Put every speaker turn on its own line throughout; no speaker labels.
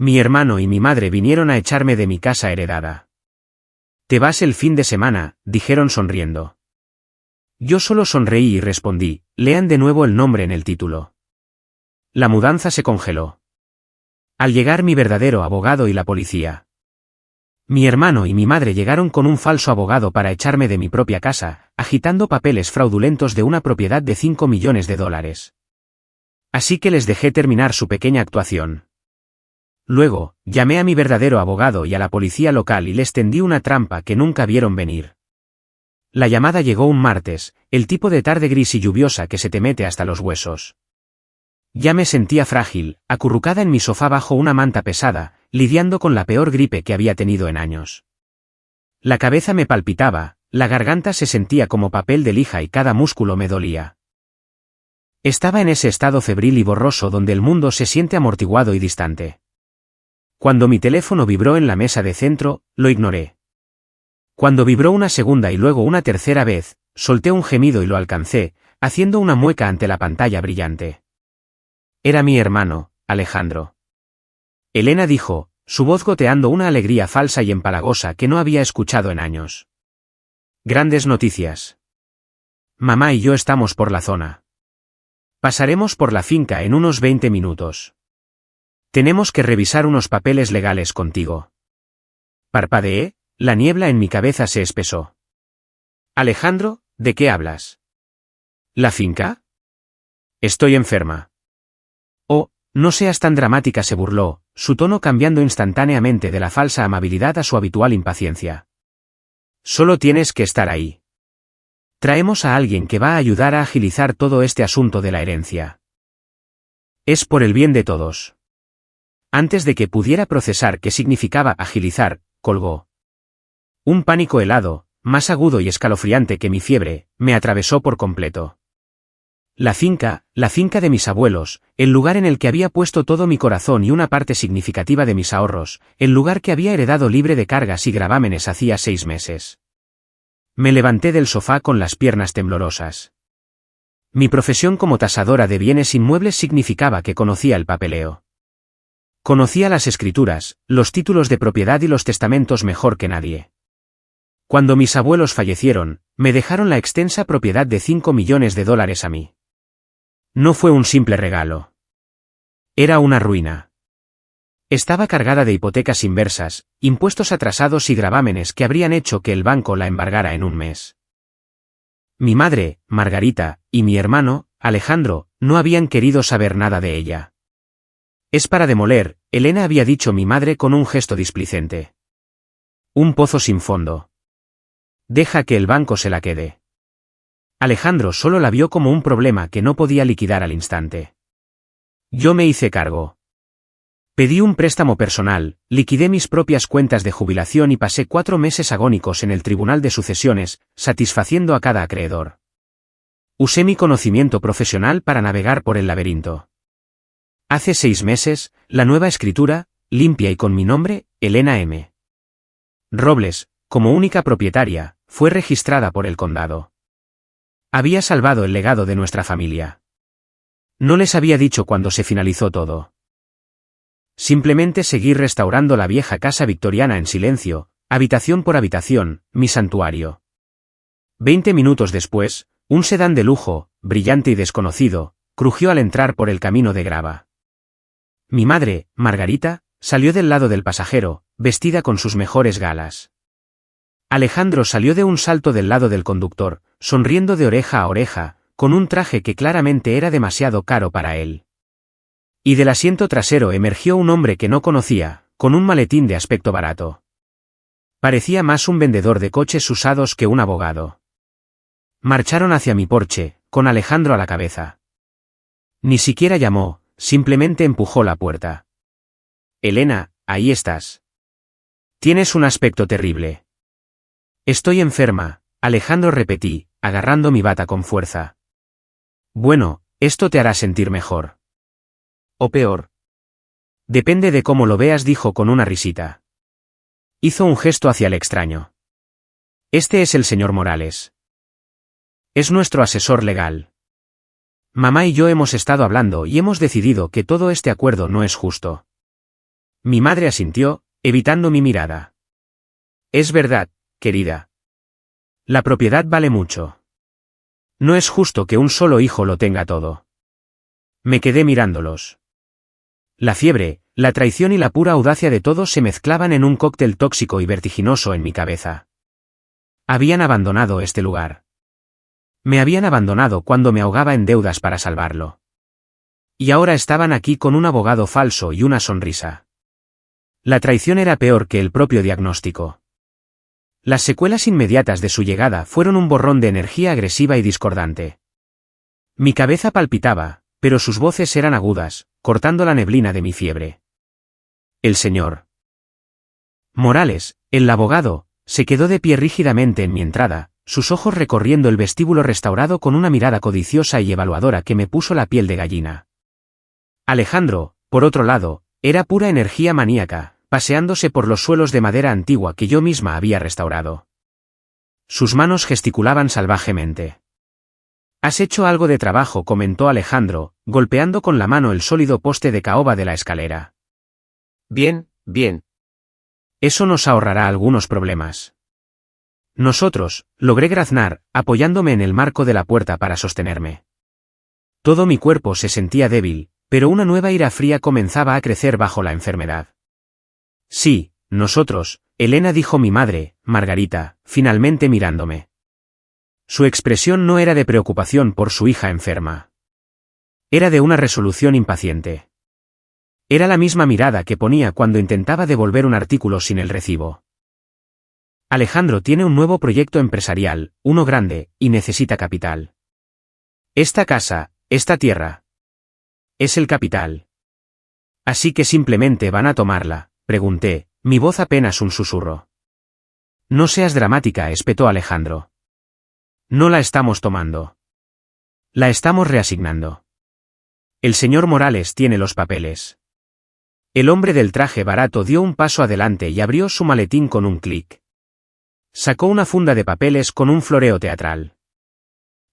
Mi hermano y mi madre vinieron a echarme de mi casa heredada. «Te vas el fin de semana», dijeron sonriendo. Yo solo sonreí y respondí, «Lean de nuevo el nombre en el título». La mudanza se congeló. Al llegar mi verdadero abogado y la policía. Mi hermano y mi madre llegaron con un falso abogado para echarme de mi propia casa, agitando papeles fraudulentos de una propiedad de $5 millones. Así que les dejé terminar su pequeña actuación. Luego, llamé a mi verdadero abogado y a la policía local y les tendí una trampa que nunca vieron venir. La llamada llegó un martes, el tipo de tarde gris y lluviosa que se te mete hasta los huesos. Ya me sentía frágil, acurrucada en mi sofá bajo una manta pesada, lidiando con la peor gripe que había tenido en años. La cabeza me palpitaba, la garganta se sentía como papel de lija y cada músculo me dolía. Estaba en ese estado febril y borroso donde el mundo se siente amortiguado y distante. Cuando mi teléfono vibró en la mesa de centro, lo ignoré. Cuando vibró una segunda y luego una tercera vez, solté un gemido y lo alcancé, haciendo una mueca ante la pantalla brillante. Era mi hermano, Alejandro. Elena dijo, su voz goteando una alegría falsa y empalagosa que no había escuchado en años. Grandes noticias. Mamá y yo estamos por la zona. Pasaremos por la finca en unos 20 minutos. Tenemos que revisar unos papeles legales contigo. Parpadeé, la niebla en mi cabeza se espesó. Alejandro, ¿de qué hablas? ¿La finca? Estoy enferma. Oh, no seas tan dramática, se burló, su tono cambiando instantáneamente de la falsa amabilidad a su habitual impaciencia. Solo tienes que estar ahí. Traemos a alguien que va a ayudar a agilizar todo este asunto de la herencia. Es por el bien de todos. Antes de que pudiera procesar qué significaba agilizar, colgó. Un pánico helado, más agudo y escalofriante que mi fiebre, me atravesó por completo. La finca de mis abuelos, el lugar en el que había puesto todo mi corazón y una parte significativa de mis ahorros, el lugar que había heredado libre de cargas y gravámenes hacía 6 meses. Me levanté del sofá con las piernas temblorosas. Mi profesión como tasadora de bienes inmuebles significaba que conocía el papeleo. Conocía las escrituras, los títulos de propiedad y los testamentos mejor que nadie. Cuando mis abuelos fallecieron, me dejaron la extensa propiedad de $5 millones a mí. No fue un simple regalo. Era una ruina. Estaba cargada de hipotecas inversas, impuestos atrasados y gravámenes que habrían hecho que el banco la embargara en un mes. Mi madre, Margarita, y mi hermano, Alejandro, no habían querido saber nada de ella. Es para demoler, Elena había dicho mi madre con un gesto displicente. Un pozo sin fondo. Deja que el banco se la quede. Alejandro solo la vio como un problema que no podía liquidar al instante. Yo me hice cargo. Pedí un préstamo personal, liquidé mis propias cuentas de jubilación y pasé 4 meses agónicos en el Tribunal de Sucesiones, satisfaciendo a cada acreedor. Usé mi conocimiento profesional para navegar por el laberinto. Hace 6 meses, la nueva escritura, limpia y con mi nombre, Elena M. Robles, como única propietaria, fue registrada por el condado. Había salvado el legado de nuestra familia. No les había dicho cuando se finalizó todo. Simplemente seguí restaurando la vieja casa victoriana en silencio, habitación por habitación, mi santuario. 20 minutos después, un sedán de lujo, brillante y desconocido, crujió al entrar por el camino de grava. Mi madre, Margarita, salió del lado del pasajero, vestida con sus mejores galas. Alejandro salió de un salto del lado del conductor, sonriendo de oreja a oreja, con un traje que claramente era demasiado caro para él. Y del asiento trasero emergió un hombre que no conocía, con un maletín de aspecto barato. Parecía más un vendedor de coches usados que un abogado. Marcharon hacia mi porche, con Alejandro a la cabeza. Ni siquiera llamó, simplemente empujó la puerta. Elena, ahí estás. Tienes un aspecto terrible. Estoy enferma, Alejandro repetí, agarrando mi bata con fuerza. Bueno, esto te hará sentir mejor. O peor. Depende de cómo lo veas, dijo con una risita. Hizo un gesto hacia el extraño. Este es el señor Morales. Es nuestro asesor legal. Mamá y yo hemos estado hablando y hemos decidido que todo este acuerdo no es justo. Mi madre asintió, evitando mi mirada. Es verdad, querida. La propiedad vale mucho. No es justo que un solo hijo lo tenga todo. Me quedé mirándolos. La fiebre, la traición y la pura audacia de todos se mezclaban en un cóctel tóxico y vertiginoso en mi cabeza. Habían abandonado este lugar. Me habían abandonado cuando me ahogaba en deudas para salvarlo. Y ahora estaban aquí con un abogado falso y una sonrisa. La traición era peor que el propio diagnóstico. Las secuelas inmediatas de su llegada fueron un borrón de energía agresiva y discordante. Mi cabeza palpitaba, pero sus voces eran agudas, cortando la neblina de mi fiebre. El señor Morales, el abogado, se quedó de pie rígidamente en mi entrada, sus ojos recorriendo el vestíbulo restaurado con una mirada codiciosa y evaluadora que me puso la piel de gallina. Alejandro, por otro lado, era pura energía maníaca, paseándose por los suelos de madera antigua que yo misma había restaurado. Sus manos gesticulaban salvajemente. «Has hecho algo de trabajo», comentó Alejandro, golpeando con la mano el sólido poste de caoba de la escalera. «Bien, bien. Eso nos ahorrará algunos problemas». «Nosotros», logré graznar, apoyándome en el marco de la puerta para sostenerme. Todo mi cuerpo se sentía débil, pero una nueva ira fría comenzaba a crecer bajo la enfermedad. «Sí, nosotros», Elena dijo mi madre, Margarita, finalmente mirándome. Su expresión no era de preocupación por su hija enferma. Era de una resolución impaciente. Era la misma mirada que ponía cuando intentaba devolver un artículo sin el recibo. Alejandro tiene un nuevo proyecto empresarial, uno grande, y necesita capital. Esta casa, esta tierra. Es el capital. Así que simplemente van a tomarla, pregunté, mi voz apenas un susurro. No seas dramática, espetó Alejandro. No la estamos tomando. La estamos reasignando. El señor Morales tiene los papeles. El hombre del traje barato dio un paso adelante y abrió su maletín con un clic. Sacó una funda de papeles con un floreo teatral.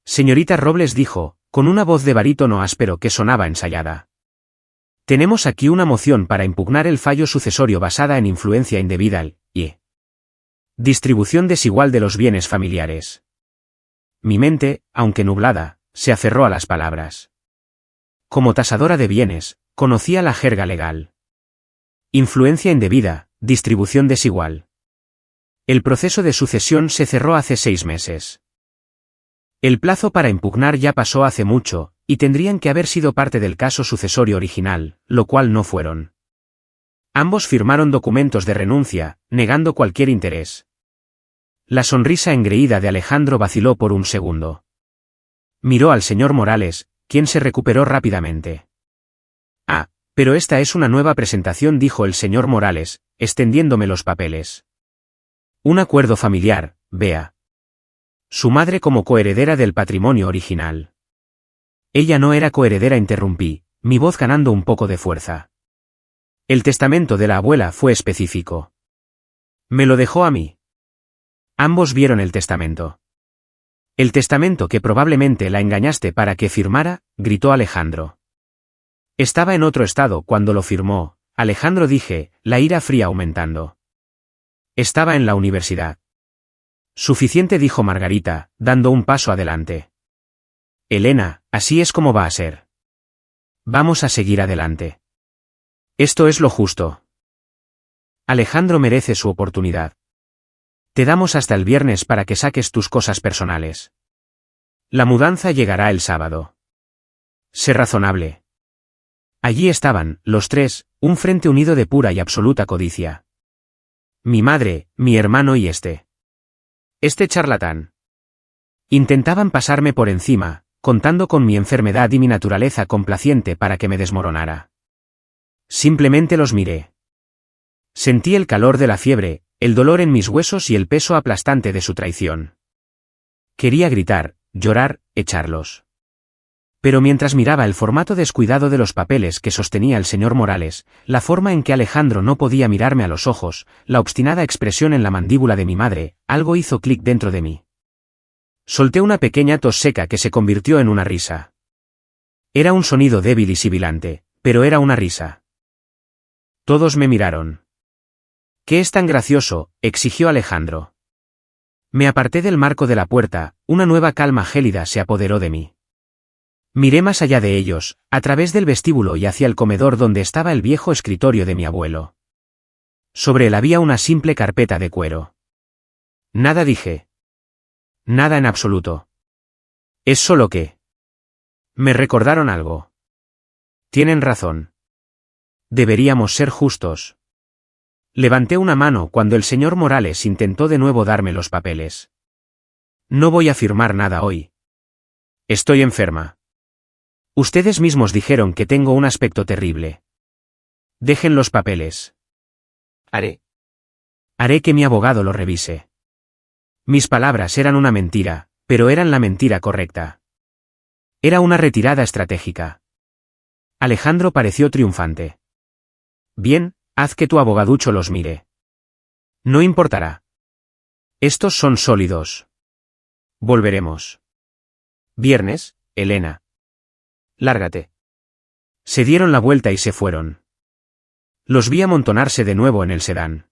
Señorita Robles dijo, con una voz de barítono áspero que sonaba ensayada. Tenemos aquí una moción para impugnar el fallo sucesorio basada en influencia indebida y distribución desigual de los bienes familiares. Mi mente, aunque nublada, se aferró a las palabras. Como tasadora de bienes, conocía la jerga legal. Influencia indebida, distribución desigual. El proceso de sucesión se cerró hace 6 meses. El plazo para impugnar ya pasó hace mucho, y tendrían que haber sido parte del caso sucesorio original, lo cual no fueron. Ambos firmaron documentos de renuncia, negando cualquier interés. La sonrisa engreída de Alejandro vaciló por un segundo. Miró al señor Morales, quien se recuperó rápidamente. «Ah, pero esta es una nueva presentación», dijo el señor Morales, extendiéndome los papeles. «Un acuerdo familiar, vea. Su madre como coheredera del patrimonio original». «Ella no era coheredera», interrumpí, mi voz ganando un poco de fuerza. «El testamento de la abuela fue específico. Me lo dejó a mí». Ambos vieron el testamento. «El testamento que probablemente la engañaste para que firmara», gritó Alejandro. «Estaba en otro estado cuando lo firmó», Alejandro, dije, la ira fría aumentando. «Estaba en la universidad». «Suficiente», dijo Margarita, dando un paso adelante. «Elena, así es como va a ser. Vamos a seguir adelante. Esto es lo justo. Alejandro merece su oportunidad. Te damos hasta el viernes para que saques tus cosas personales. La mudanza llegará el sábado. Sé razonable». Allí estaban, los tres, un frente unido de pura y absoluta codicia. Mi madre, mi hermano y este charlatán. Intentaban pasarme por encima, contando con mi enfermedad y mi naturaleza complaciente para que me desmoronara. Simplemente los miré. Sentí el calor de la fiebre, el dolor en mis huesos y el peso aplastante de su traición. Quería gritar, llorar, echarlos. Pero mientras miraba el formato descuidado de los papeles que sostenía el señor Morales, la forma en que Alejandro no podía mirarme a los ojos, la obstinada expresión en la mandíbula de mi madre, algo hizo clic dentro de mí. Solté una pequeña tos seca que se convirtió en una risa. Era un sonido débil y sibilante, pero era una risa. Todos me miraron. ¿Qué es tan gracioso?, exigió Alejandro. Me aparté del marco de la puerta, una nueva calma gélida se apoderó de mí. Miré más allá de ellos, a través del vestíbulo y hacia el comedor donde estaba el viejo escritorio de mi abuelo. Sobre él había una simple carpeta de cuero. Nada dije. Nada en absoluto. Es solo que... Me recordaron algo. Tienen razón. Deberíamos ser justos. Levanté una mano cuando el señor Morales intentó de nuevo darme los papeles. No voy a firmar nada hoy. Estoy enferma. Ustedes mismos dijeron que tengo un aspecto terrible. Dejen los papeles. Haré que mi abogado lo revise. Mis palabras eran una mentira, pero eran la mentira correcta. Era una retirada estratégica. Alejandro pareció triunfante. Bien, haz que tu abogaducho los mire. No importará. Estos son sólidos. Volveremos. Viernes, Elena. Lárgate. Se dieron la vuelta y se fueron. Los vi amontonarse de nuevo en el sedán.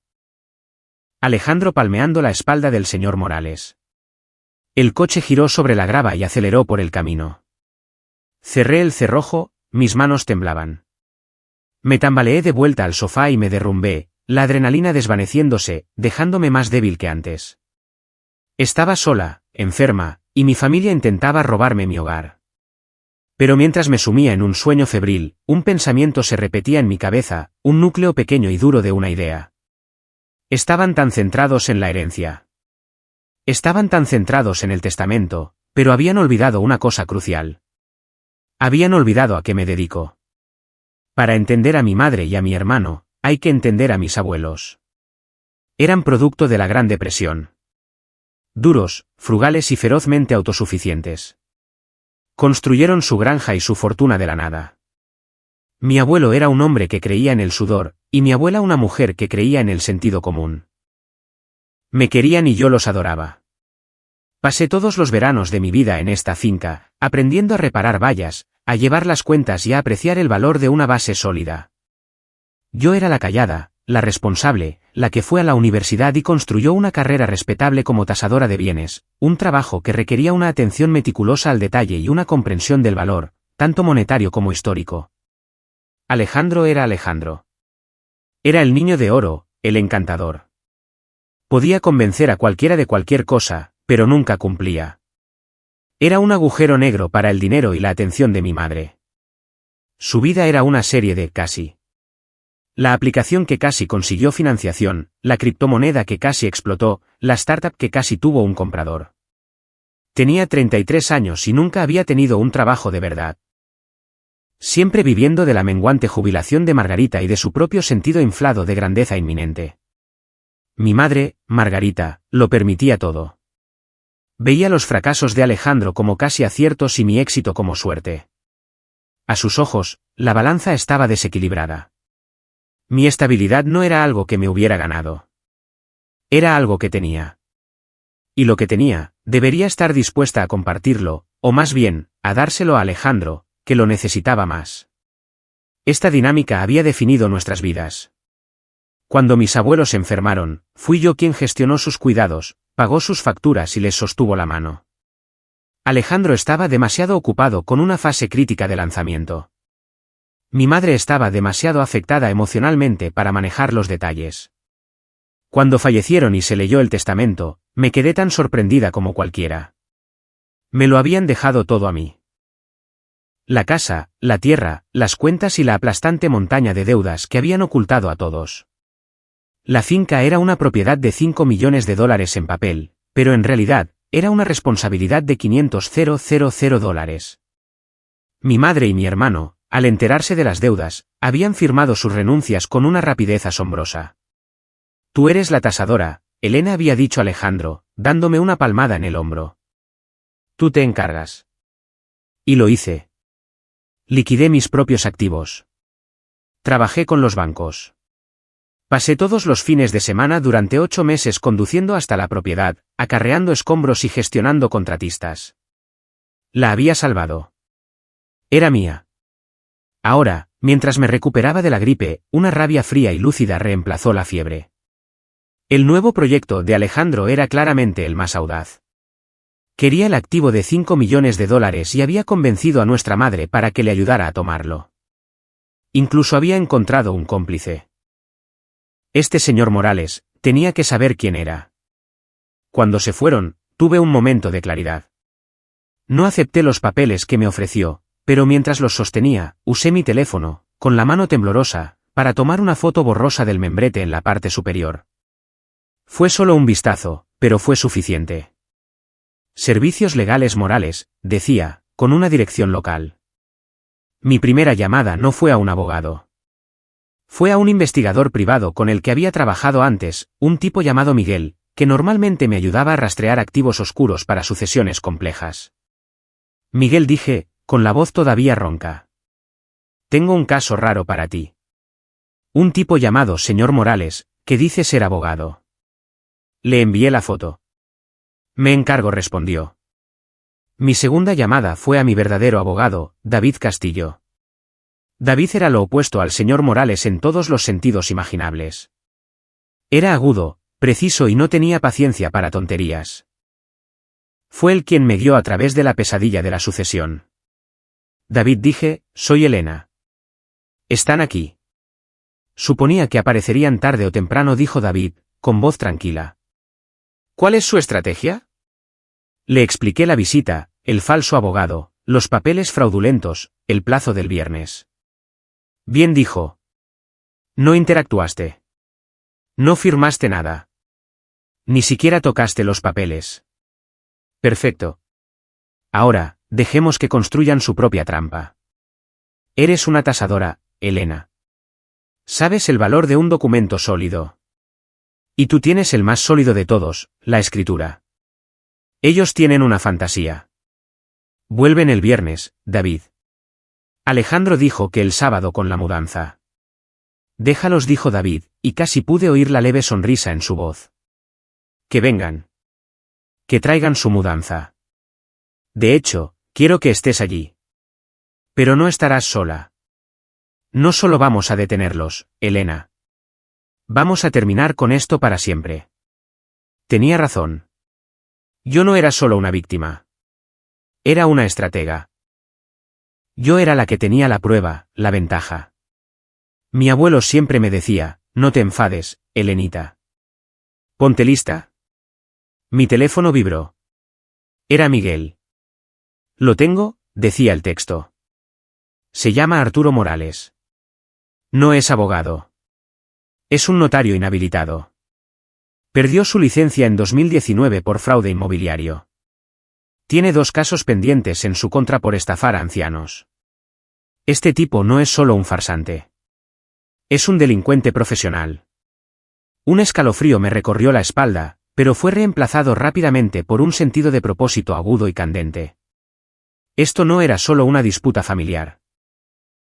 Alejandro palmeando la espalda del señor Morales. El coche giró sobre la grava y aceleró por el camino. Cerré el cerrojo, mis manos temblaban. Me tambaleé de vuelta al sofá y me derrumbé, la adrenalina desvaneciéndose, dejándome más débil que antes. Estaba sola, enferma, y mi familia intentaba robarme mi hogar. Pero mientras me sumía en un sueño febril, un pensamiento se repetía en mi cabeza, un núcleo pequeño y duro de una idea. Estaban tan centrados en la herencia. Estaban tan centrados en el testamento, pero habían olvidado una cosa crucial. Habían olvidado a qué me dedico. Para entender a mi madre y a mi hermano, hay que entender a mis abuelos. Eran producto de la Gran Depresión. Duros, frugales y ferozmente autosuficientes. Construyeron su granja y su fortuna de la nada. Mi abuelo era un hombre que creía en el sudor, y mi abuela una mujer que creía en el sentido común. Me querían y yo los adoraba. Pasé todos los veranos de mi vida en esta finca, aprendiendo a reparar vallas, a llevar las cuentas y a apreciar el valor de una base sólida. Yo era la callada, la responsable, la que fue a la universidad y construyó una carrera respetable como tasadora de bienes, un trabajo que requería una atención meticulosa al detalle y una comprensión del valor, tanto monetario como histórico. Alejandro era Alejandro. Era el niño de oro, el encantador. Podía convencer a cualquiera de cualquier cosa, pero nunca cumplía. Era un agujero negro para el dinero y la atención de mi madre. Su vida era una serie de casi. La aplicación que casi consiguió financiación, la criptomoneda que casi explotó, la startup que casi tuvo un comprador. Tenía 33 años y nunca había tenido un trabajo de verdad. Siempre viviendo de la menguante jubilación de Margarita y de su propio sentido inflado de grandeza inminente. Mi madre, Margarita, lo permitía todo. Veía los fracasos de Alejandro como casi aciertos y mi éxito como suerte. A sus ojos, la balanza estaba desequilibrada. Mi estabilidad no era algo que me hubiera ganado. Era algo que tenía. Y lo que tenía, debería estar dispuesta a compartirlo, o más bien, a dárselo a Alejandro, que lo necesitaba más. Esta dinámica había definido nuestras vidas. Cuando mis abuelos se enfermaron, fui yo quien gestionó sus cuidados, pagó sus facturas y les sostuvo la mano. Alejandro estaba demasiado ocupado con una fase crítica de lanzamiento. Mi madre estaba demasiado afectada emocionalmente para manejar los detalles. Cuando fallecieron y se leyó el testamento, me quedé tan sorprendida como cualquiera. Me lo habían dejado todo a mí. La casa, la tierra, las cuentas y la aplastante montaña de deudas que habían ocultado a todos. La finca era una propiedad de $5 millones en papel, pero en realidad, era una responsabilidad de $500,000. Mi madre y mi hermano, al enterarse de las deudas, habían firmado sus renuncias con una rapidez asombrosa. Tú eres la tasadora, Elena había dicho Alejandro, dándome una palmada en el hombro. Tú te encargas. Y lo hice. Liquidé mis propios activos. Trabajé con los bancos. Pasé todos los fines de semana durante 8 meses conduciendo hasta la propiedad, acarreando escombros y gestionando contratistas. La había salvado. Era mía. Ahora, Mientras me recuperaba de la gripe, una rabia fría y lúcida reemplazó la fiebre. El nuevo proyecto de Alejandro era claramente el más audaz. Quería el activo de $5 millones y había convencido a nuestra madre para que le ayudara a tomarlo. Incluso había encontrado un cómplice. Este señor Morales tenía que saber quién era. Cuando se fueron, tuve un momento de claridad. No acepté los papeles que me ofreció, pero mientras los sostenía, usé mi teléfono, con la mano temblorosa, para tomar una foto borrosa del membrete en la parte superior. Fue solo un vistazo, pero fue suficiente. Servicios Legales Morales, decía, con una dirección local. Mi primera llamada no fue a un abogado. Fue a un investigador privado con el que había trabajado antes, un tipo llamado Miguel, que normalmente me ayudaba a rastrear activos oscuros para sucesiones complejas. Miguel, dije, con la voz todavía ronca. Tengo un caso raro para ti. Un tipo llamado señor Morales, que dice ser abogado. Le envié la foto. Me encargo, respondió. Mi segunda llamada fue a mi verdadero abogado, David Castillo. David era lo opuesto al señor Morales en todos los sentidos imaginables. Era agudo, preciso y no tenía paciencia para tonterías. Fue él quien me guió a través de la pesadilla de la sucesión. David, dije, soy Elena. Están aquí. Suponía que aparecerían tarde o temprano, dijo David, con voz tranquila. ¿Cuál es su estrategia? Le expliqué la visita, el falso abogado, los papeles fraudulentos, el plazo del viernes. Bien, dijo. No interactuaste. No firmaste nada. Ni siquiera tocaste los papeles. Perfecto. Ahora, dejemos que construyan su propia trampa. Eres una tasadora, Elena. Sabes el valor de un documento sólido. Y tú tienes el más sólido de todos, la escritura. Ellos tienen una fantasía. Vuelven el viernes, David. Alejandro dijo que el sábado con la mudanza. Déjalos, dijo David, y casi pude oír la leve sonrisa en su voz. Que vengan. Que traigan su mudanza. De hecho, quiero que estés allí. Pero no estarás sola. No solo vamos a detenerlos, Elena. Vamos a terminar con esto para siempre. Tenía razón. Yo no era solo una víctima. Era una estratega. Yo era la que tenía la prueba, la ventaja. Mi abuelo siempre me decía, no te enfades, Elenita. Ponte lista. Mi teléfono vibró. Era Miguel. Lo tengo, decía el texto. Se llama Arturo Morales. No es abogado. Es un notario inhabilitado. Perdió su licencia en 2019 por fraude inmobiliario. Tiene 2 casos pendientes en su contra por estafar a ancianos. Este tipo no es solo un farsante. Es un delincuente profesional. Un escalofrío me recorrió la espalda, pero fue reemplazado rápidamente por un sentido de propósito agudo y candente. Esto no era solo una disputa familiar.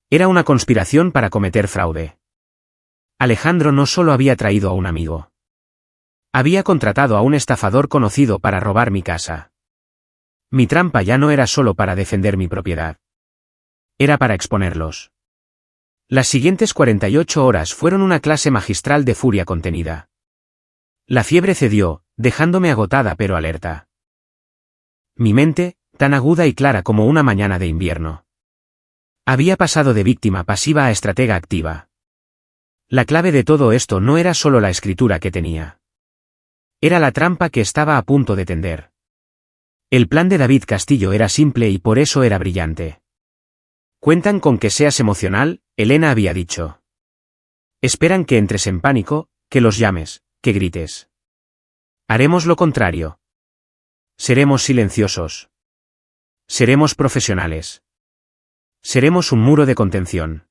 Era una conspiración para cometer fraude. Alejandro no solo había traído a un amigo. Había contratado a un estafador conocido para robar mi casa. Mi trampa ya no era solo para defender mi propiedad. Era para exponerlos. Las siguientes 48 horas fueron una clase magistral de furia contenida. La fiebre cedió, dejándome agotada pero alerta. Mi mente, tan aguda y clara como una mañana de invierno. Había pasado de víctima pasiva a estratega activa. La clave de todo esto no era solo la escritura que tenía. Era la trampa que estaba a punto de tender. El plan de David Castillo era simple y por eso era brillante. Cuentan con que seas emocional, Elena había dicho. Esperan que entres en pánico, que los llames, que grites. Haremos lo contrario. Seremos silenciosos. Seremos profesionales. Seremos un muro de contención.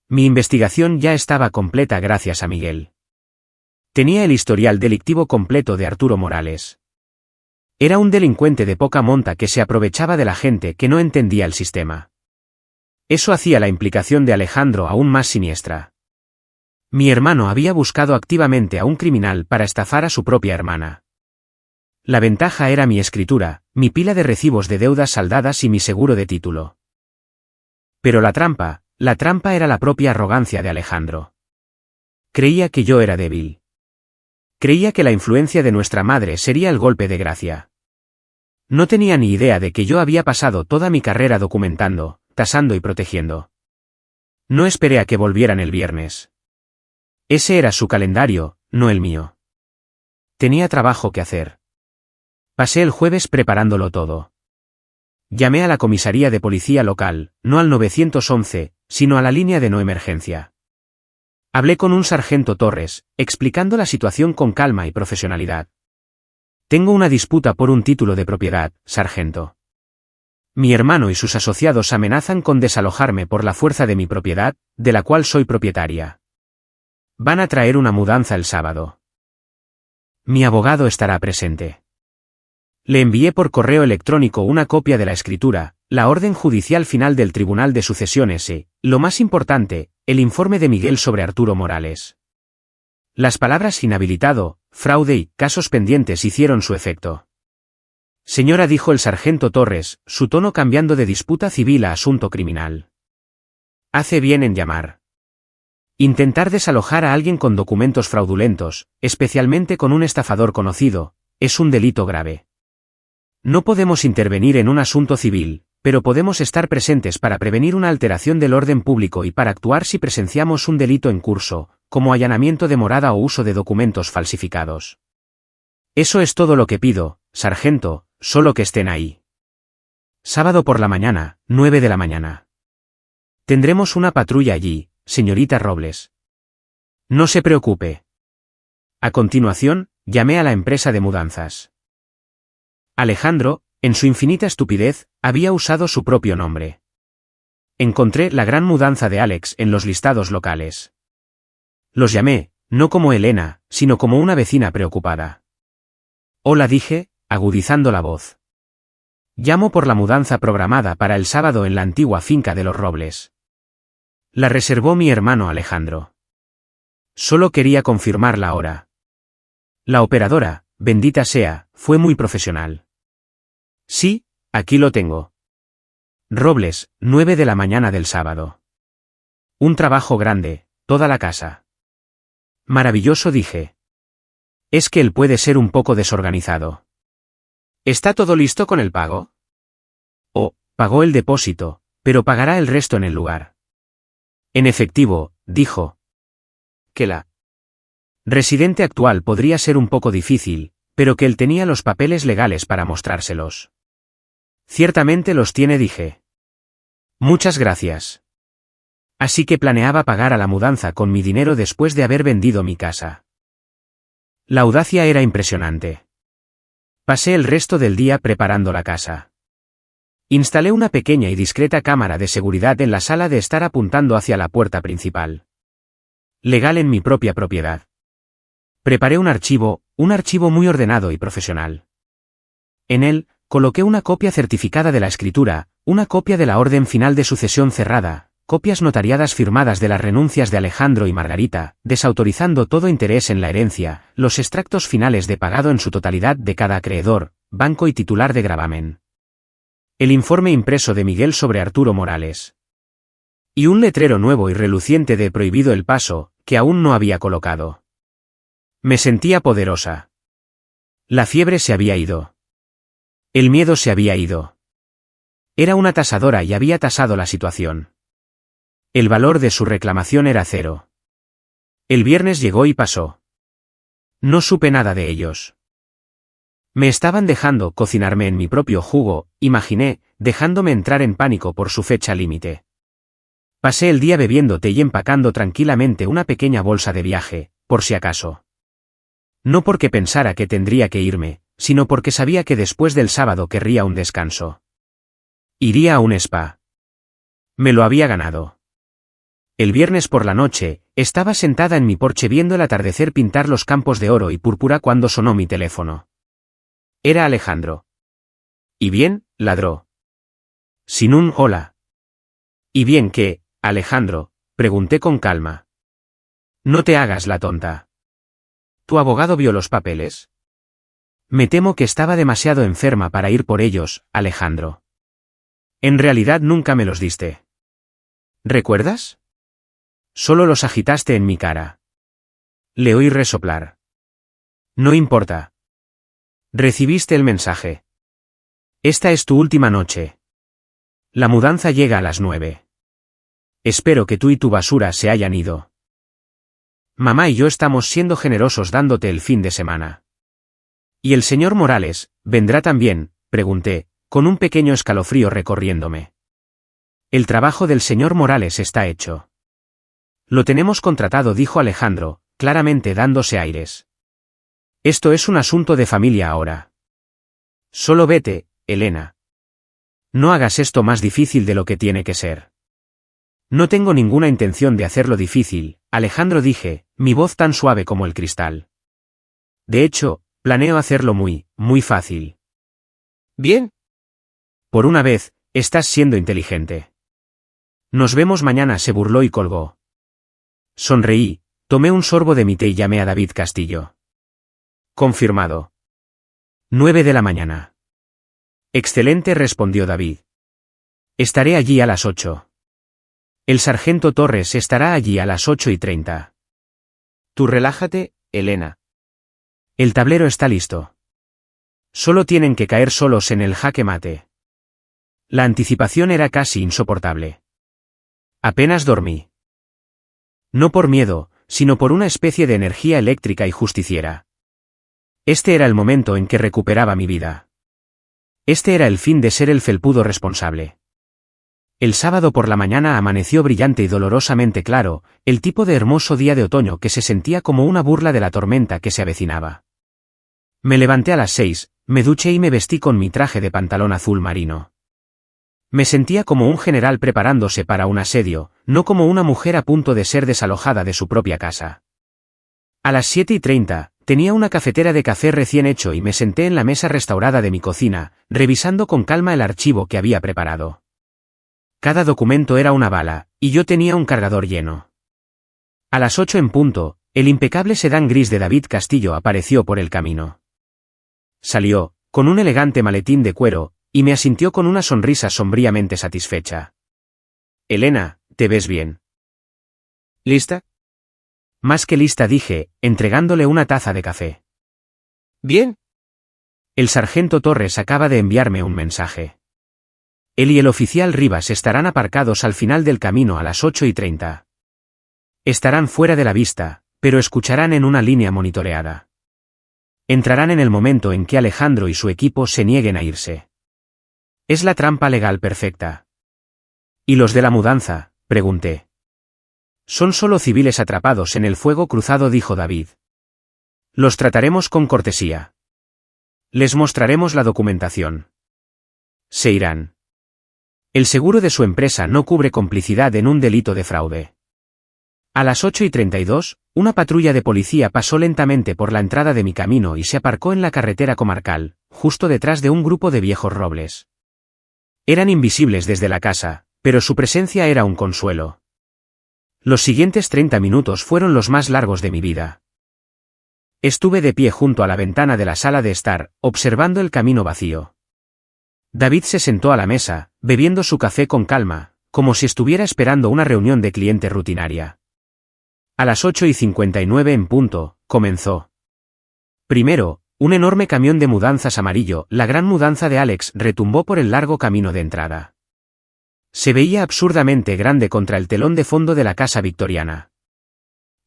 Mi investigación ya estaba completa gracias a Miguel. Tenía el historial delictivo completo de Arturo Morales. Era un delincuente de poca monta que se aprovechaba de la gente que no entendía el sistema. Eso hacía la implicación de Alejandro aún más siniestra. Mi hermano había buscado activamente a un criminal para estafar a su propia hermana. La ventaja era mi escritura, mi pila de recibos de deudas saldadas y mi seguro de título. Pero la trampa, la trampa era la propia arrogancia de Alejandro. Creía que yo era débil. Creía que la influencia de nuestra madre sería el golpe de gracia. No tenía ni idea de que yo había pasado toda mi carrera documentando, tasando y protegiendo. No esperé a que volvieran el viernes. Ese era su calendario, no el mío. Tenía trabajo que hacer. Pasé el jueves preparándolo todo. Llamé a la comisaría de policía local, no al 911, sino a la línea de no emergencia. Hablé con un sargento Torres, explicando la situación con calma y profesionalidad. Tengo una disputa por un título de propiedad, sargento. Mi hermano y sus asociados amenazan con desalojarme por la fuerza de mi propiedad, de la cual soy propietaria. Van a traer una mudanza el sábado. Mi abogado estará presente. Le envié por correo electrónico una copia de la escritura, la orden judicial final del Tribunal de Sucesiones y, lo más importante, el informe de Miguel sobre Arturo Morales. Las palabras inhabilitado, fraude y casos pendientes hicieron su efecto. Señora, dijo el sargento Torres, su tono cambiando de disputa civil a asunto criminal. Hace bien en llamar. Intentar desalojar a alguien con documentos fraudulentos, especialmente con un estafador conocido, es un delito grave. No podemos intervenir en un asunto civil, pero podemos estar presentes para prevenir una alteración del orden público y para actuar si presenciamos un delito en curso, como allanamiento de morada o uso de documentos falsificados. Eso es todo lo que pido, sargento, solo que estén ahí. Sábado por la mañana, 9 de la mañana. Tendremos una patrulla allí, señorita Robles. No se preocupe. A continuación, llamé a la empresa de mudanzas. Alejandro, en su infinita estupidez, había usado su propio nombre. Encontré la gran mudanza de Alex en los listados locales. Los llamé, no como Elena, sino como una vecina preocupada. Hola, dije, agudizando la voz. Llamo por la mudanza programada para el sábado en la antigua finca de los Robles. La reservó mi hermano Alejandro. Solo quería confirmar la hora. La operadora, bendita sea, fue muy profesional. Sí, aquí lo tengo. Robles, 9 de la mañana del sábado. Un trabajo grande, toda la casa. Maravilloso, dije. Es que él puede ser un poco desorganizado. ¿Está todo listo con el pago? Oh, pagó el depósito, pero pagará el resto en el lugar. En efectivo, dijo. Que la residente actual podría ser un poco difícil, pero que él tenía los papeles legales para mostrárselos. Ciertamente los tiene, dije. Muchas gracias. Así que planeaba pagar a la mudanza con mi dinero después de haber vendido mi casa. La audacia era impresionante. Pasé el resto del día preparando la casa. Instalé una pequeña y discreta cámara de seguridad en la sala de estar apuntando hacia la puerta principal. Legal en mi propia propiedad. Preparé un archivo muy ordenado y profesional. En él, coloqué una copia certificada de la escritura, una copia de la orden final de sucesión cerrada, copias notariadas firmadas de las renuncias de Alejandro y Margarita, desautorizando todo interés en la herencia, los extractos finales de pagado en su totalidad de cada acreedor, banco y titular de gravamen. El informe impreso de Miguel sobre Arturo Morales. Y un letrero nuevo y reluciente de prohibido el paso, que aún no había colocado. Me sentía poderosa. La fiebre se había ido. El miedo se había ido. Era una tasadora y había tasado la situación. El valor de su reclamación era 0. El viernes llegó y pasó. No supe nada de ellos. Me estaban dejando cocinarme en mi propio jugo, imaginé, dejándome entrar en pánico por su fecha límite. Pasé el día bebiendo té y empacando tranquilamente una pequeña bolsa de viaje, por si acaso. No porque pensara que tendría que irme, sino porque sabía que después del sábado querría un descanso. Iría a un spa. Me lo había ganado. El viernes por la noche, estaba sentada en mi porche viendo el atardecer pintar los campos de oro y púrpura cuando sonó mi teléfono. Era Alejandro. ¿Y bien? Ladró. Sin un hola. ¿Y bien qué, Alejandro? Pregunté con calma. No te hagas la tonta. ¿Tu abogado vio los papeles? Me temo que estaba demasiado enferma para ir por ellos, Alejandro. En realidad nunca me los diste. ¿Recuerdas? Solo los agitaste en mi cara. Le oí resoplar. No importa. Recibiste el mensaje. Esta es tu última noche. La mudanza llega a las 9. Espero que tú y tu basura se hayan ido. Mamá y yo estamos siendo generosos dándote el fin de semana. ¿Y el señor Morales, vendrá también?, pregunté, con un pequeño escalofrío recorriéndome. El trabajo del señor Morales está hecho. Lo tenemos contratado, dijo Alejandro, claramente dándose aires. Esto es un asunto de familia ahora. Solo vete, Elena. No hagas esto más difícil de lo que tiene que ser. No tengo ninguna intención de hacerlo difícil, Alejandro, dije, mi voz tan suave como el cristal. De hecho, planeo hacerlo muy fácil. Bien. Por una vez, estás siendo inteligente. Nos vemos mañana, se burló y colgó. Sonreí, tomé un sorbo de mi té y llamé a David Castillo. Confirmado. 9 de la mañana. Excelente, respondió David. Estaré allí a las 8. El sargento Torres estará allí a las 8:30. Tú relájate, Elena. El tablero está listo. Solo tienen que caer solos en el jaque mate. La anticipación era casi insoportable. Apenas dormí. No por miedo, sino por una especie de energía eléctrica y justiciera. Este era el momento en que recuperaba mi vida. Este era el fin de ser el felpudo responsable. El sábado por la mañana amaneció brillante y dolorosamente claro, el tipo de hermoso día de otoño que se sentía como una burla de la tormenta que se avecinaba. Me levanté a las 6, me duché y me vestí con mi traje de pantalón azul marino. Me sentía como un general preparándose para un asedio, no como una mujer a punto de ser desalojada de su propia casa. A las 7:30, tenía una cafetera de café recién hecho y me senté en la mesa restaurada de mi cocina, revisando con calma el archivo que había preparado. Cada documento era una bala, y yo tenía un cargador lleno. A las 8 en punto, el impecable sedán gris de David Castillo apareció por el camino. Salió, con un elegante maletín de cuero, y me asintió con una sonrisa sombríamente satisfecha. Elena, te ves bien. ¿Lista? Más que lista, dije, entregándole una taza de café. Bien. El sargento Torres acaba de enviarme un mensaje. Él y el oficial Rivas estarán aparcados al final del camino a las 8:30. Estarán fuera de la vista, pero escucharán en una línea monitoreada. Entrarán en el momento en que Alejandro y su equipo se nieguen a irse. Es la trampa legal perfecta. ¿Y los de la mudanza?, pregunté. Son solo civiles atrapados en el fuego cruzado, dijo David. Los trataremos con cortesía. Les mostraremos la documentación. Se irán. El seguro de su empresa no cubre complicidad en un delito de fraude. A las 8:32, una patrulla de policía pasó lentamente por la entrada de mi camino y se aparcó en la carretera comarcal, justo detrás de un grupo de viejos robles. Eran invisibles desde la casa, pero su presencia era un consuelo. Los siguientes 30 minutos fueron los más largos de mi vida. Estuve de pie junto a la ventana de la sala de estar, observando el camino vacío. David se sentó a la mesa, bebiendo su café con calma, como si estuviera esperando una reunión de cliente rutinaria. A las 8:59 en punto, comenzó. Primero, un enorme camión de mudanzas amarillo, la gran mudanza de Alex, retumbó por el largo camino de entrada. Se veía absurdamente grande contra el telón de fondo de la casa victoriana.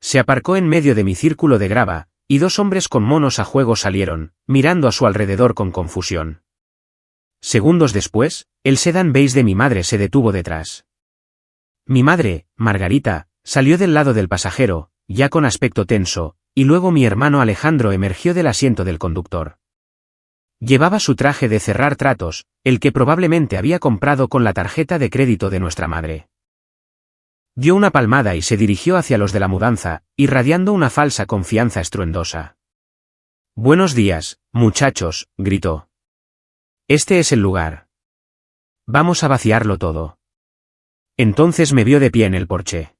Se aparcó en medio de mi círculo de grava, y dos hombres con monos a juego salieron, mirando a su alrededor con confusión. Segundos después, el sedán beige de mi madre se detuvo detrás. Mi madre, Margarita, salió del lado del pasajero, ya con aspecto tenso, y luego mi hermano Alejandro emergió del asiento del conductor. Llevaba su traje de cerrar tratos, el que probablemente había comprado con la tarjeta de crédito de nuestra madre. Dio una palmada y se dirigió hacia los de la mudanza, irradiando una falsa confianza estruendosa. «Buenos días, muchachos», gritó. «Este es el lugar. Vamos a vaciarlo todo». Entonces me vio de pie en el porche.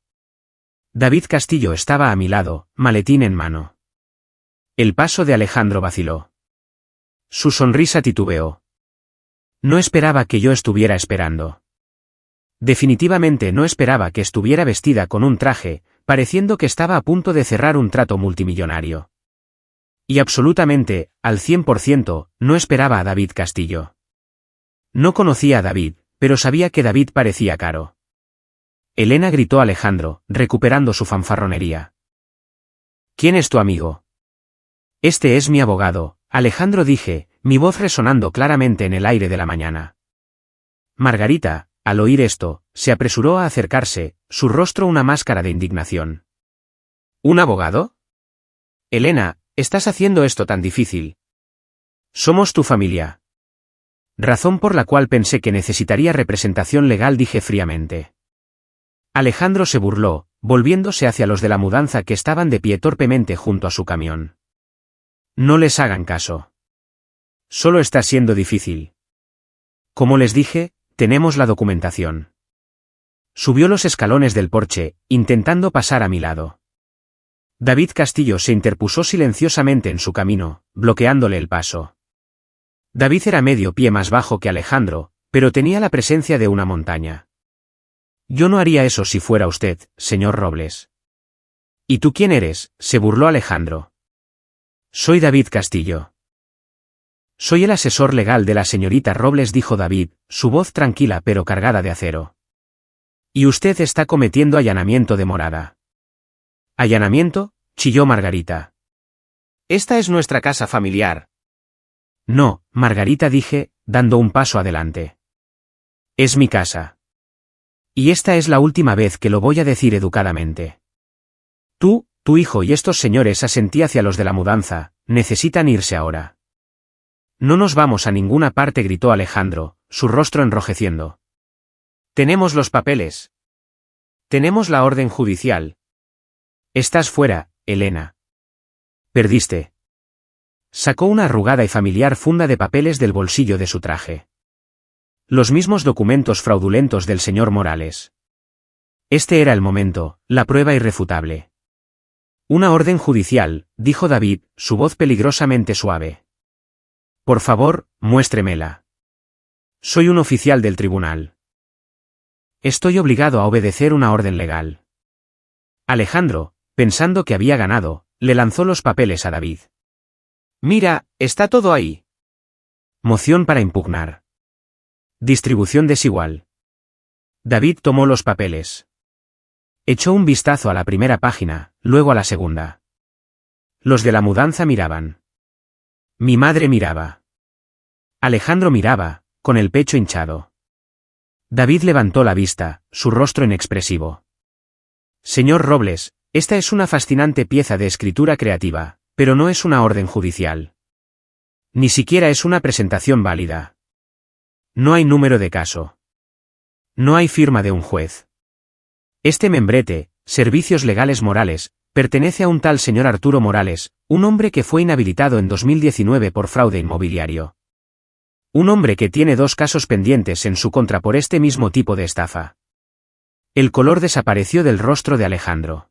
David Castillo estaba a mi lado, maletín en mano. El paso de Alejandro vaciló. Su sonrisa titubeó. No esperaba que yo estuviera esperando. Definitivamente no esperaba que estuviera vestida con un traje, pareciendo que estaba a punto de cerrar un trato multimillonario. Y absolutamente, al 100%, no esperaba a David Castillo. No conocía a David, pero sabía que David parecía caro. Elena gritó a Alejandro, recuperando su fanfarronería. ¿Quién es tu amigo? Este es mi abogado, Alejandro, dije, mi voz resonando claramente en el aire de la mañana. Margarita, al oír esto, se apresuró a acercarse, su rostro una máscara de indignación. ¿Un abogado? Elena, estás haciendo esto tan difícil. Somos tu familia. Razón por la cual pensé que necesitaría representación legal, dije fríamente. Alejandro se burló, volviéndose hacia los de la mudanza que estaban de pie torpemente junto a su camión. No les hagan caso. Solo está siendo difícil. Como les dije, tenemos la documentación. Subió los escalones del porche, intentando pasar a mi lado. David Castillo se interpuso silenciosamente en su camino, bloqueándole el paso. David era medio pie más bajo que Alejandro, pero tenía la presencia de una montaña. Yo no haría eso si fuera usted, señor Robles. ¿Y tú quién eres?, se burló Alejandro. Soy David Castillo. Soy el asesor legal de la señorita Robles, dijo David, su voz tranquila pero cargada de acero. Y usted está cometiendo allanamiento de morada. ¿Allanamiento?, chilló Margarita. Esta es nuestra casa familiar. No, Margarita, dije, dando un paso adelante. Es mi casa. Y esta es la última vez que lo voy a decir educadamente. Tú, tu hijo y estos señores, asentí hacia los de la mudanza, necesitan irse ahora. No nos vamos a ninguna parte, gritó Alejandro, su rostro enrojeciendo. Tenemos los papeles. Tenemos la orden judicial. Estás fuera, Elena. Perdiste. Sacó una arrugada y familiar funda de papeles del bolsillo de su traje. Los mismos documentos fraudulentos del señor Morales. Este era el momento, la prueba irrefutable. Una orden judicial, dijo David, su voz peligrosamente suave. Por favor, muéstremela. Soy un oficial del tribunal. Estoy obligado a obedecer una orden legal. Alejandro, pensando que había ganado, le lanzó los papeles a David. Mira, está todo ahí. Moción para impugnar. Distribución desigual. David tomó los papeles. Echó un vistazo a la primera página, luego a la segunda. Los de la mudanza miraban. Mi madre miraba. Alejandro miraba, con el pecho hinchado. David levantó la vista, su rostro inexpresivo. Señor Robles, esta es una fascinante pieza de escritura creativa, pero no es una orden judicial. Ni siquiera es una presentación válida. No hay número de caso. No hay firma de un juez. Este membrete, Servicios Legales Morales, pertenece a un tal señor Arturo Morales, un hombre que fue inhabilitado en 2019 por fraude inmobiliario. Un hombre que tiene 2 casos pendientes en su contra por este mismo tipo de estafa. El color desapareció del rostro de Alejandro.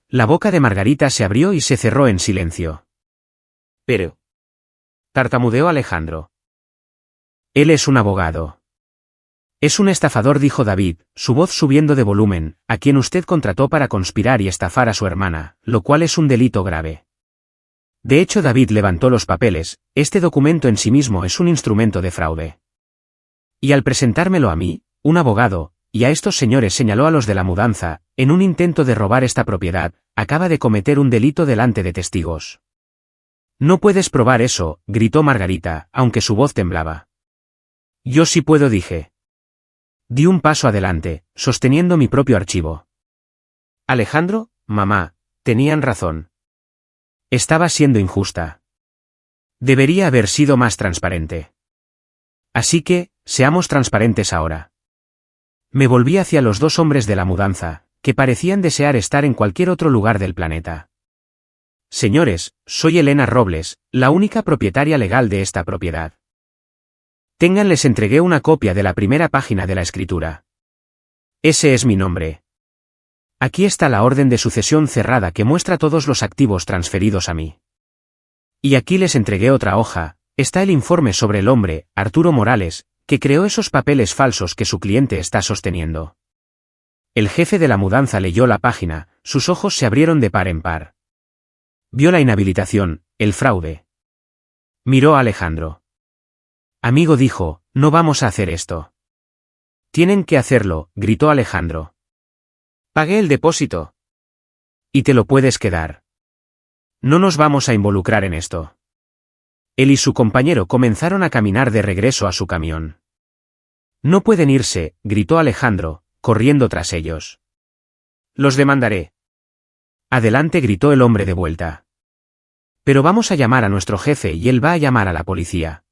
La boca de Margarita se abrió y se cerró en silencio. Pero... tartamudeó Alejandro. Él es un abogado. Es un estafador, dijo David, su voz subiendo de volumen, a quien usted contrató para conspirar y estafar a su hermana, lo cual es un delito grave. De hecho, David levantó los papeles, este documento en sí mismo es un instrumento de fraude. Y al presentármelo a mí, un abogado, y a estos señores, señaló a los de la mudanza, en un intento de robar esta propiedad, acaba de cometer un delito delante de testigos. No puedes probar eso, gritó Margarita, aunque su voz temblaba. Yo sí puedo, dije. Di un paso adelante, sosteniendo mi propio archivo. Alejandro, mamá, tenían razón. Estaba siendo injusta. Debería haber sido más transparente. Así que, seamos transparentes ahora. Me volví hacia los 2 hombres de la mudanza, que parecían desear estar en cualquier otro lugar del planeta. Señores, soy Elena Robles, la única propietaria legal de esta propiedad. Tengan, les entregué una copia de la primera página de la escritura. Ese es mi nombre. Aquí está la orden de sucesión cerrada que muestra todos los activos transferidos a mí. Y aquí les entregué otra hoja, está el informe sobre el hombre, Arturo Morales, que creó esos papeles falsos que su cliente está sosteniendo. El jefe de la mudanza leyó la página, sus ojos se abrieron de par en par. Vio la inhabilitación, el fraude. Miró a Alejandro. Amigo, dijo, no vamos a hacer esto. Tienen que hacerlo, gritó Alejandro. Pagué el depósito. Y te lo puedes quedar. No nos vamos a involucrar en esto. Él y su compañero comenzaron a caminar de regreso a su camión. No pueden irse, gritó Alejandro, corriendo tras ellos. Los demandaré. Adelante, gritó el hombre de vuelta. Pero vamos a llamar a nuestro jefe y él va a llamar a la policía.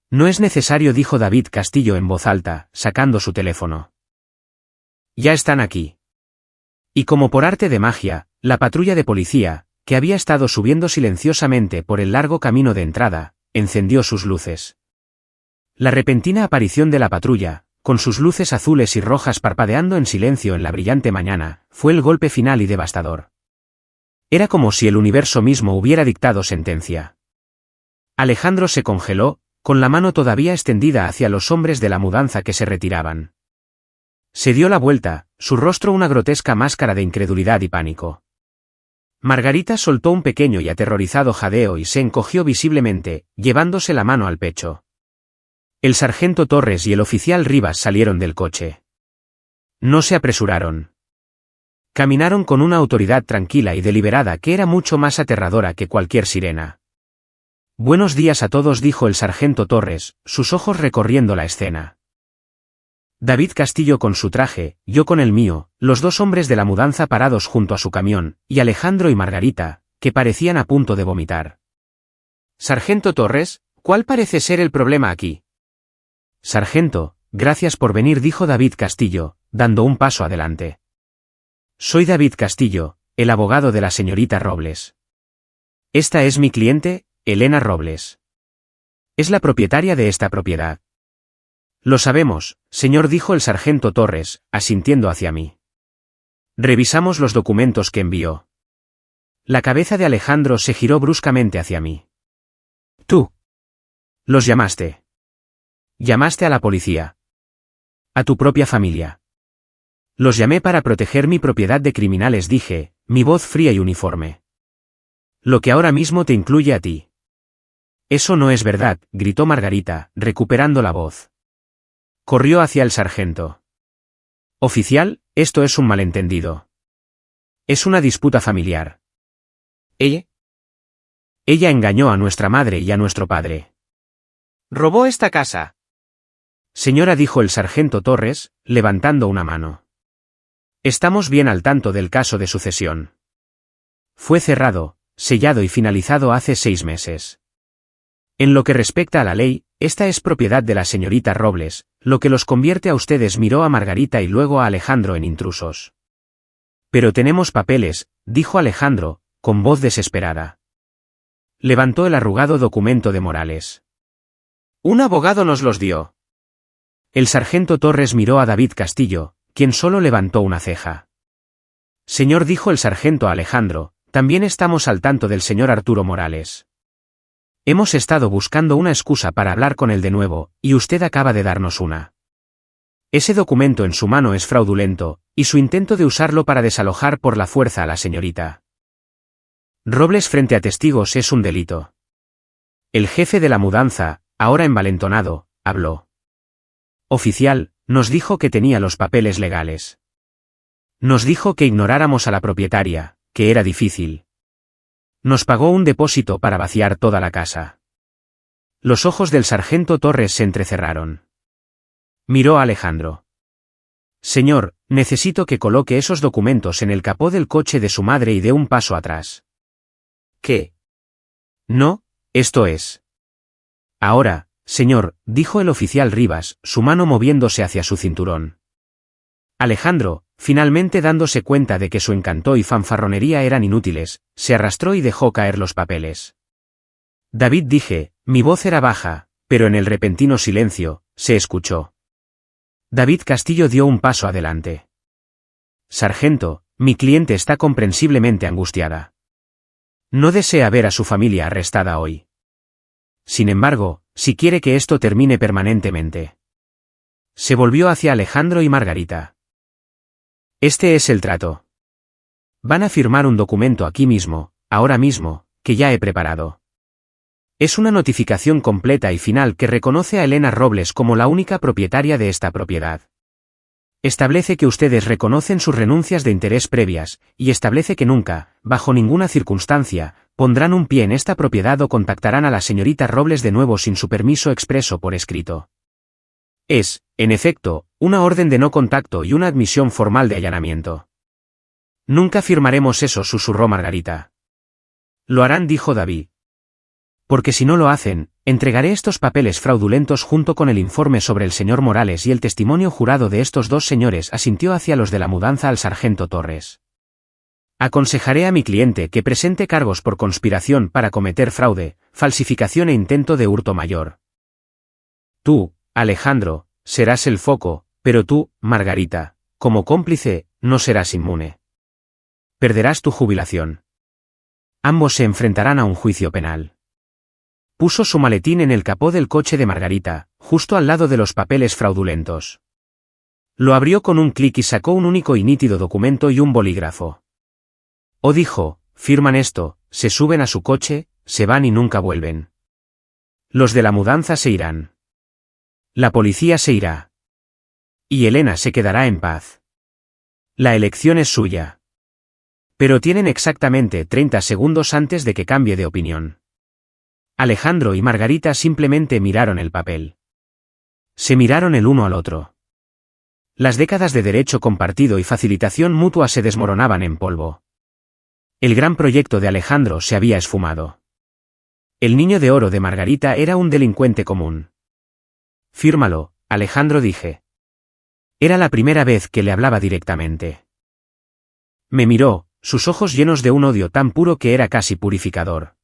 No es necesario, dijo David Castillo en voz alta, sacando su teléfono. Ya están aquí. Y como por arte de magia, la patrulla de policía, que había estado subiendo silenciosamente por el largo camino de entrada, encendió sus luces. La repentina aparición de la patrulla, con sus luces azules y rojas parpadeando en silencio en la brillante mañana, fue el golpe final y devastador. Era como si el universo mismo hubiera dictado sentencia. Alejandro se congeló, con la mano todavía extendida hacia los hombres de la mudanza que se retiraban. Se dio la vuelta, su rostro una grotesca máscara de incredulidad y pánico. Margarita soltó un pequeño y aterrorizado jadeo y se encogió visiblemente, llevándose la mano al pecho. El sargento Torres y el oficial Rivas salieron del coche. No se apresuraron. Caminaron con una autoridad tranquila y deliberada que era mucho más aterradora que cualquier sirena. Buenos días a todos, dijo el sargento Torres, sus ojos recorriendo la escena. David Castillo con su traje, yo con el mío, los dos hombres de la mudanza parados junto a su camión, y Alejandro y Margarita, que parecían a punto de vomitar. Sargento Torres, ¿cuál parece ser el problema aquí? Sargento, gracias por venir, dijo David Castillo, dando un paso adelante. Soy David Castillo, el abogado de la señorita Robles. Esta es mi cliente, Elena Robles. Es la propietaria de esta propiedad. Lo sabemos, señor, dijo el sargento Torres, asintiendo hacia mí. Revisamos los documentos que envió. La cabeza de Alejandro se giró bruscamente hacia mí. Tú. Los llamaste. Llamaste a la policía. A tu propia familia. Los llamé para proteger mi propiedad de criminales, dije, mi voz fría y uniforme. Lo que ahora mismo te incluye a ti. Eso no es verdad, gritó Margarita, recuperando la voz. Corrió hacia el sargento. Oficial, esto es un malentendido. Es una disputa familiar. ¿Ella? Ella engañó a nuestra madre y a nuestro padre. ¿Robó esta casa? Señora, dijo el sargento Torres, levantando una mano. Estamos bien al tanto del caso de sucesión. Fue cerrado, sellado y finalizado hace 6 meses. En lo que respecta a la ley, esta es propiedad de la señorita Robles, lo que los convierte a ustedes, miró a Margarita y luego a Alejandro, en intrusos. Pero tenemos papeles, dijo Alejandro, con voz desesperada. Levantó el arrugado documento de Morales. Un abogado nos los dio. El sargento Torres miró a David Castillo, quien solo levantó una ceja. Señor, dijo el sargento a Alejandro, también estamos al tanto del señor Arturo Morales. Hemos estado buscando una excusa para hablar con él de nuevo, y usted acaba de darnos una. Ese documento en su mano es fraudulento, y su intento de usarlo para desalojar por la fuerza a la señorita Robles frente a testigos es un delito. El jefe de la mudanza, ahora envalentonado, habló. Oficial, nos dijo que tenía los papeles legales. Nos dijo que ignoráramos a la propietaria, que era difícil. Nos pagó un depósito para vaciar toda la casa. Los ojos del sargento Torres se entrecerraron. Miró a Alejandro. Señor, necesito que coloque esos documentos en el capó del coche de su madre y dé un paso atrás. ¿Qué? No, esto es. Ahora, señor, dijo el oficial Rivas, su mano moviéndose hacia su cinturón. Alejandro, finalmente dándose cuenta de que su encanto y fanfarronería eran inútiles, se arrastró y dejó caer los papeles. David, dije, mi voz era baja, pero en el repentino silencio, se escuchó. David Castillo dio un paso adelante. Sargento, mi cliente está comprensiblemente angustiada. No desea ver a su familia arrestada hoy. Sin embargo, si quiere que esto termine permanentemente. Se volvió hacia Alejandro y Margarita. Este es el trato. Van a firmar un documento aquí mismo, ahora mismo, que ya he preparado. Es una notificación completa y final que reconoce a Elena Robles como la única propietaria de esta propiedad. Establece que ustedes reconocen sus renuncias de interés previas, y establece que nunca, bajo ninguna circunstancia, pondrán un pie en esta propiedad o contactarán a la señorita Robles de nuevo sin su permiso expreso por escrito. Es, en efecto, una orden de no contacto y una admisión formal de allanamiento. Nunca firmaremos eso, susurró Margarita. Lo harán, dijo David. Porque si no lo hacen, entregaré estos papeles fraudulentos junto con el informe sobre el señor Morales y el testimonio jurado de estos dos señores, asintió hacia los de la mudanza al sargento Torres. Aconsejaré a mi cliente que presente cargos por conspiración para cometer fraude, falsificación e intento de hurto mayor. Tú, Alejandro, serás el foco, pero tú, Margarita, como cómplice, no serás inmune. Perderás tu jubilación. Ambos se enfrentarán a un juicio penal. Puso su maletín en el capó del coche de Margarita, justo al lado de los papeles fraudulentos. Lo abrió con un clic y sacó un único y nítido documento y un bolígrafo. Dijo, firman esto, se suben a su coche, se van y nunca vuelven. Los de la mudanza se irán. La policía se irá. Y Elena se quedará en paz. La elección es suya. Pero tienen exactamente 30 segundos antes de que cambie de opinión. Alejandro y Margarita simplemente miraron el papel. Se miraron el uno al otro. Las décadas de derecho compartido y facilitación mutua se desmoronaban en polvo. El gran proyecto de Alejandro se había esfumado. El niño de oro de Margarita era un delincuente común. Fírmalo, Alejandro, dije. Era la primera vez que le hablaba directamente. Me miró, sus ojos llenos de un odio tan puro que era casi purificador.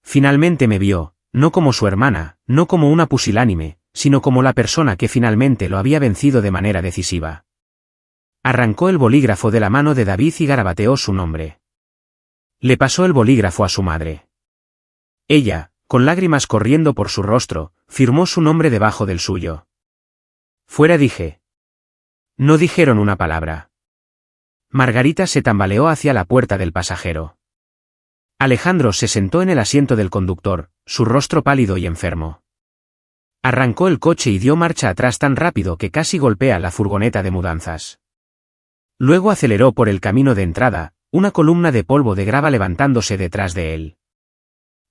Finalmente me vio, no como su hermana, no como una pusilánime, sino como la persona que finalmente lo había vencido de manera decisiva. Arrancó el bolígrafo de la mano de David y garabateó su nombre. Le pasó el bolígrafo a su madre. Ella, con lágrimas corriendo por su rostro, firmó su nombre debajo del suyo. Fuera, dije. No dijeron una palabra. Margarita se tambaleó hacia la puerta del pasajero. Alejandro se sentó en el asiento del conductor, su rostro pálido y enfermo. Arrancó el coche y dio marcha atrás tan rápido que casi golpea la furgoneta de mudanzas. Luego aceleró por el camino de entrada, una columna de polvo de grava levantándose detrás de él.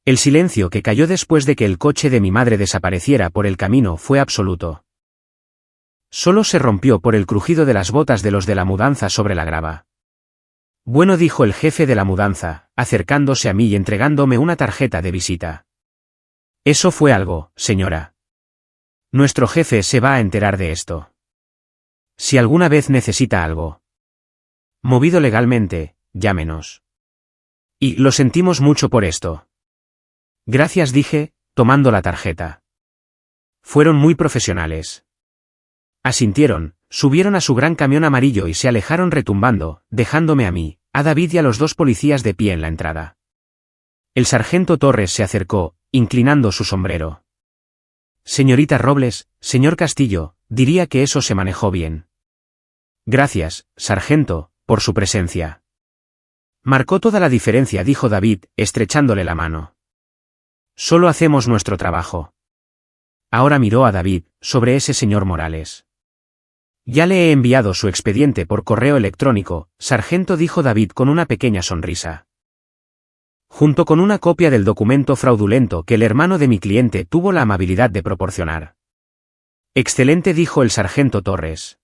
El silencio que cayó después de que el coche de mi madre desapareciera por el camino fue absoluto. Solo se rompió por el crujido de las botas de los de la mudanza sobre la grava. Bueno, dijo el jefe de la mudanza, acercándose a mí y entregándome una tarjeta de visita. Eso fue algo, señora. Nuestro jefe se va a enterar de esto. Si alguna vez necesita algo movido legalmente, llámenos. Y lo sentimos mucho por esto. Gracias, dije, tomando la tarjeta. Fueron muy profesionales. Asintieron, subieron a su gran camión amarillo y se alejaron retumbando, dejándome a mí, a David y a los dos policías de pie en la entrada. El sargento Torres se acercó, inclinando su sombrero. Señorita Robles, señor Castillo, diría que eso se manejó bien. Gracias, sargento, por su presencia. Marcó toda la diferencia, dijo David, estrechándole la mano. Solo hacemos nuestro trabajo. Ahora miró a David, sobre ese señor Morales. Ya le he enviado su expediente por correo electrónico, sargento, dijo David con una pequeña sonrisa. Junto con una copia del documento fraudulento que el hermano de mi cliente tuvo la amabilidad de proporcionar. Excelente, dijo el sargento Torres.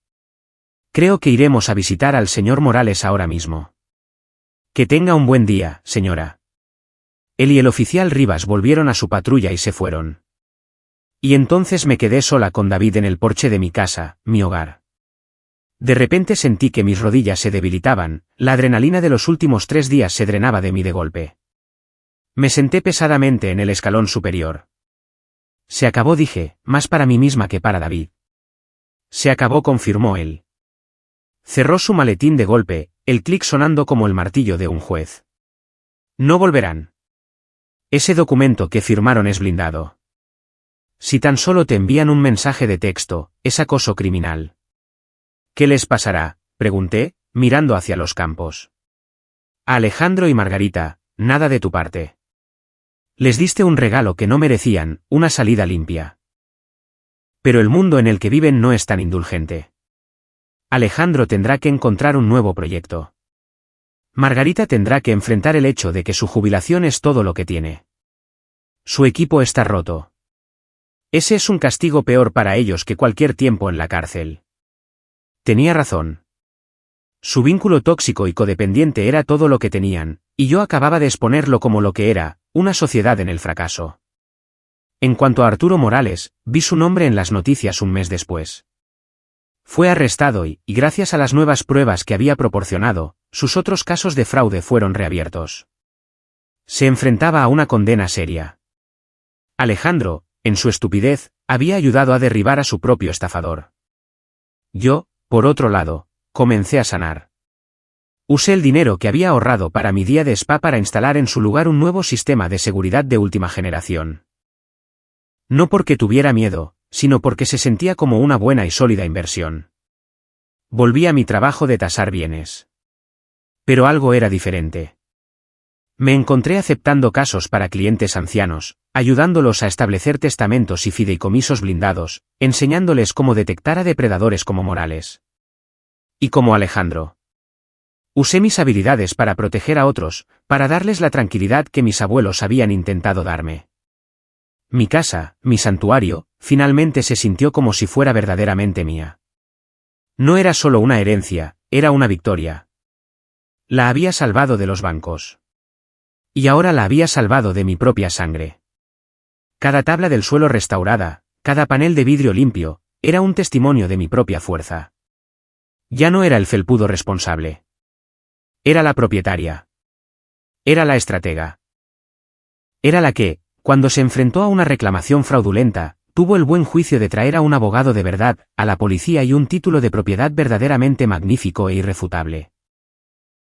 Creo que iremos a visitar al señor Morales ahora mismo. Que tenga un buen día, señora. Él y el oficial Rivas volvieron a su patrulla y se fueron. Y entonces me quedé sola con David en el porche de mi casa, mi hogar. De repente sentí que mis rodillas se debilitaban, la adrenalina de los últimos 3 días se drenaba de mí de golpe. Me senté pesadamente en el escalón superior. Se acabó, dije, más para mí misma que para David. Se acabó, confirmó él. Cerró su maletín de golpe, el clic sonando como el martillo de un juez. No volverán. Ese documento que firmaron es blindado. Si tan solo te envían un mensaje de texto, es acoso criminal. ¿Qué les pasará?, pregunté, mirando hacia los campos. A Alejandro y Margarita, nada de tu parte. Les diste un regalo que no merecían, una salida limpia. Pero el mundo en el que viven no es tan indulgente. Alejandro tendrá que encontrar un nuevo proyecto. Margarita tendrá que enfrentar el hecho de que su jubilación es todo lo que tiene. Su equipo está roto. Ese es un castigo peor para ellos que cualquier tiempo en la cárcel. Tenía razón. Su vínculo tóxico y codependiente era todo lo que tenían, y yo acababa de exponerlo como lo que era, una sociedad en el fracaso. En cuanto a Arturo Morales, vi su nombre en las noticias un mes después. Fue arrestado y, gracias a las nuevas pruebas que había proporcionado, sus otros casos de fraude fueron reabiertos. Se enfrentaba a una condena seria. Alejandro, en su estupidez, había ayudado a derribar a su propio estafador. Yo, por otro lado, comencé a sanar. Usé el dinero que había ahorrado para mi día de spa para instalar en su lugar un nuevo sistema de seguridad de última generación. No porque tuviera miedo, sino porque se sentía como una buena y sólida inversión. Volví a mi trabajo de tasar bienes. Pero algo era diferente. Me encontré aceptando casos para clientes ancianos, ayudándolos a establecer testamentos y fideicomisos blindados, enseñándoles cómo detectar a depredadores como Morales. Y como Alejandro. Usé mis habilidades para proteger a otros, para darles la tranquilidad que mis abuelos habían intentado darme. Mi casa, mi santuario, finalmente se sintió como si fuera verdaderamente mía. No era solo una herencia, era una victoria. La había salvado de los bancos. Y ahora la había salvado de mi propia sangre. Cada tabla del suelo restaurada, cada panel de vidrio limpio, era un testimonio de mi propia fuerza. Ya no era el felpudo responsable. Era la propietaria. Era la estratega. Era la que, cuando se enfrentó a una reclamación fraudulenta, tuvo el buen juicio de traer a un abogado de verdad, a la policía y un título de propiedad verdaderamente magnífico e irrefutable.